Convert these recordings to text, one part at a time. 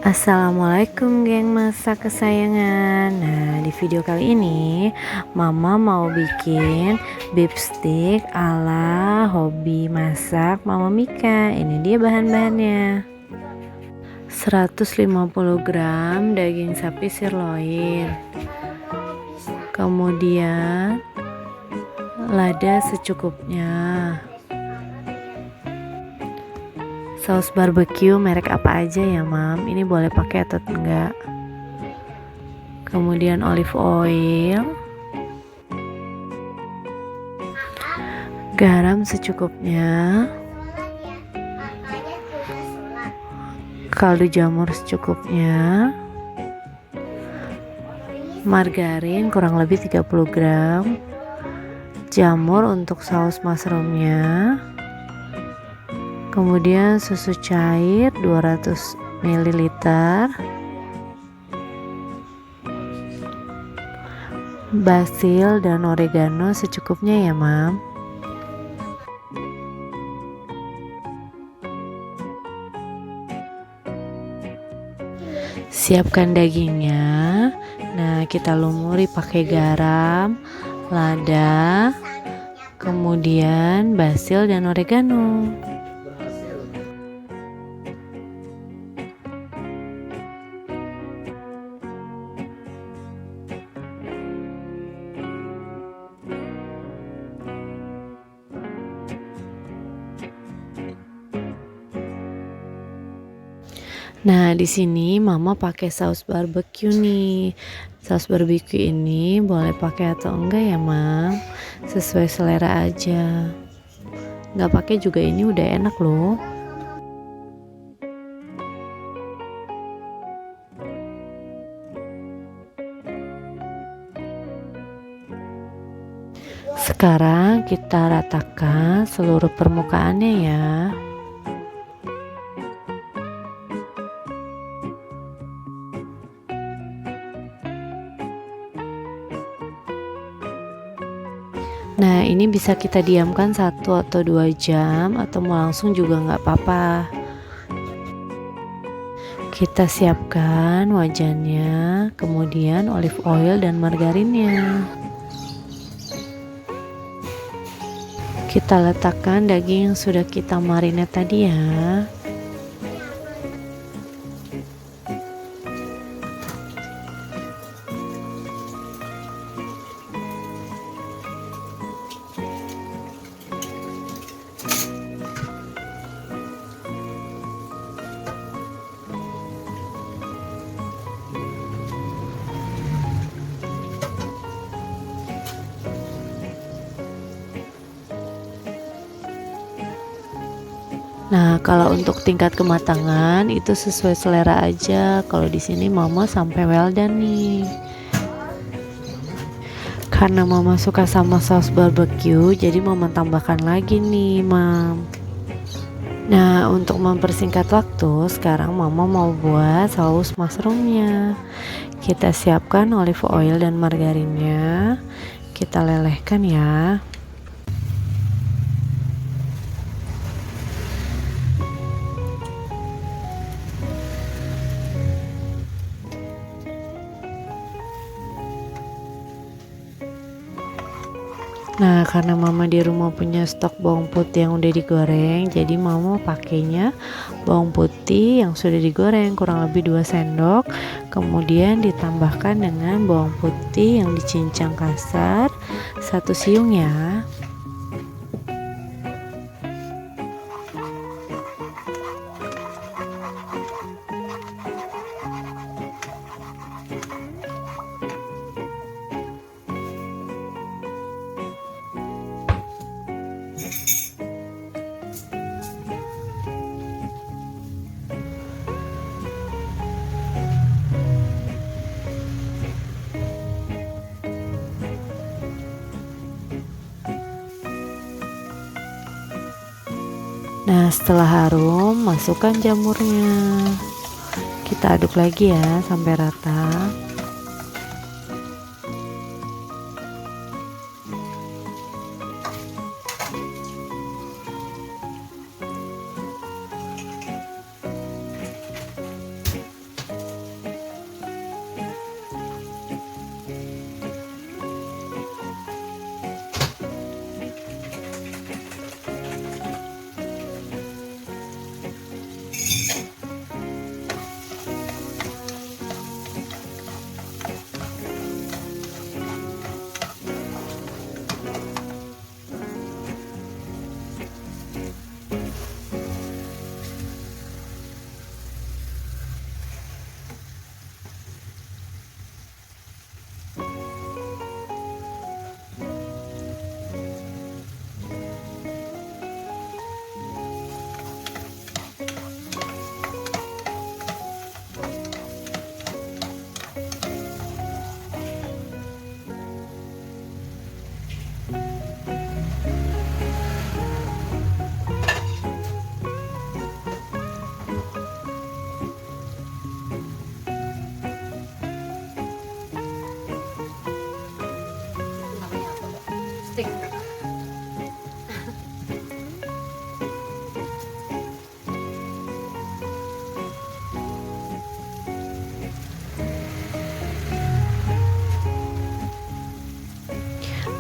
Assalamualaikum geng masak kesayangan. Nah, di video kali ini Mama mau bikin beef stick ala hobi masak Mama Mika. Ini dia bahan-bahannya. 150 gram daging sapi sirloin. Kemudian lada secukupnya. Saus barbeque merek apa aja ya mam, ini boleh pakai atau enggak. Kemudian olive oil, garam secukupnya, kaldu jamur secukupnya, margarin kurang lebih 30 gram, jamur untuk saus mushroomnya, kemudian susu cair 200 ml, basil dan oregano secukupnya ya mam. Siapkan dagingnya. Nah, kita lumuri pakai garam, lada, kemudian basil dan oregano. Nah, di sini Mama pakai saus barbeque nih. Saus barbeque ini boleh pakai atau enggak ya, Mam? Sesuai selera aja. Nggak pakai juga ini udah enak loh. Sekarang kita ratakan seluruh permukaannya ya. Nah, ini bisa kita diamkan 1 atau 2 jam atau mau langsung juga nggak apa-apa. Kita siapkan wajannya, kemudian olive oil dan margarinnya. Kita letakkan daging yang sudah kita marinate tadi ya. Nah, kalau untuk tingkat kematangan itu sesuai selera aja. Kalau di sini Mama sampai well done nih. Karena Mama suka sama saus barbeque, jadi Mama tambahkan lagi nih, Mam. Nah, untuk mempersingkat waktu, sekarang Mama mau buat saus mushroomnya. Kita siapkan olive oil dan margarinnya. Kita lelehkan ya. Nah, karena Mama di rumah punya stok bawang putih yang udah digoreng, jadi Mama pakainya bawang putih yang sudah digoreng kurang lebih 2 sendok. Kemudian ditambahkan dengan bawang putih yang dicincang kasar 1 siung ya. Nah, setelah harum, masukkan jamurnya. Kita aduk lagi ya sampai rata.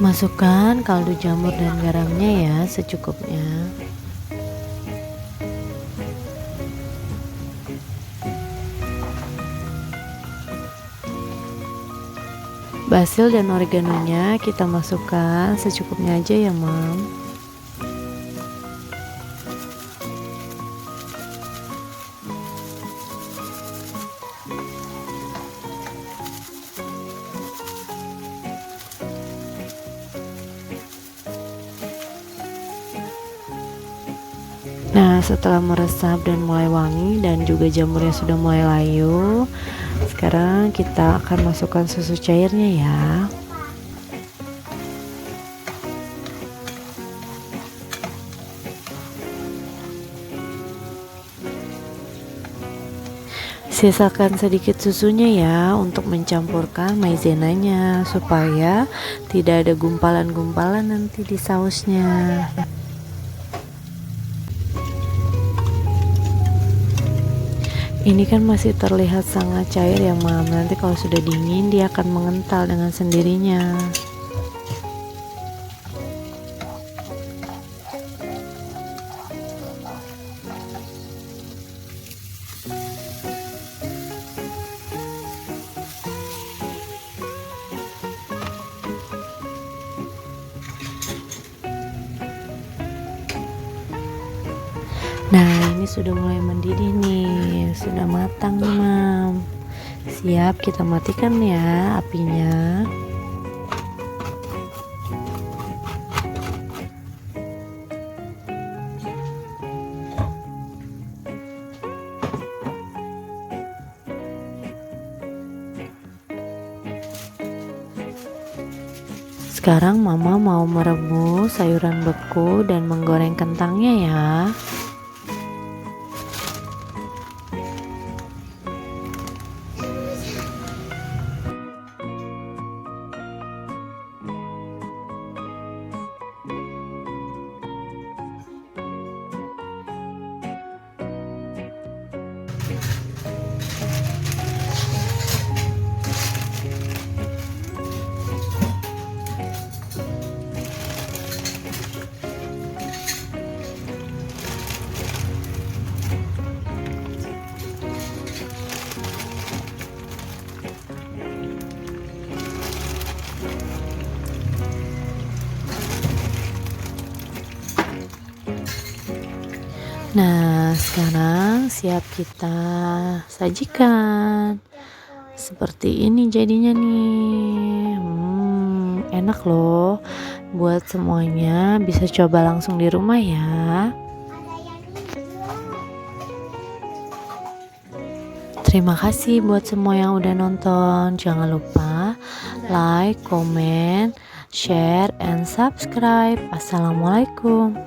Masukkan kaldu jamur dan garamnya ya secukupnya. Basil dan oreganonya kita masukkan secukupnya aja ya, Mam. Nah, setelah meresap dan mulai wangi dan juga jamurnya sudah mulai layu, sekarang kita akan masukkan susu cairnya ya. Sisakan sedikit susunya ya untuk mencampurkan maizenanya supaya tidak ada gumpalan-gumpalan nanti di sausnya. Ini kan masih terlihat sangat cair ya, Mam. Nanti kalau sudah dingin dia akan mengental dengan sendirinya. Nah, ini sudah mulai mendidih nih, sudah matang nih, Mam. Siap kita matikan ya apinya. Sekarang Mama mau merebus sayuran beku dan menggoreng kentangnya ya. Nah, sekarang siap kita sajikan. Seperti ini jadinya nih. Enak loh. Buat semuanya bisa coba langsung di rumah ya. Terima kasih buat semua yang udah nonton. Jangan lupa like, comment, share, and subscribe. Assalamualaikum.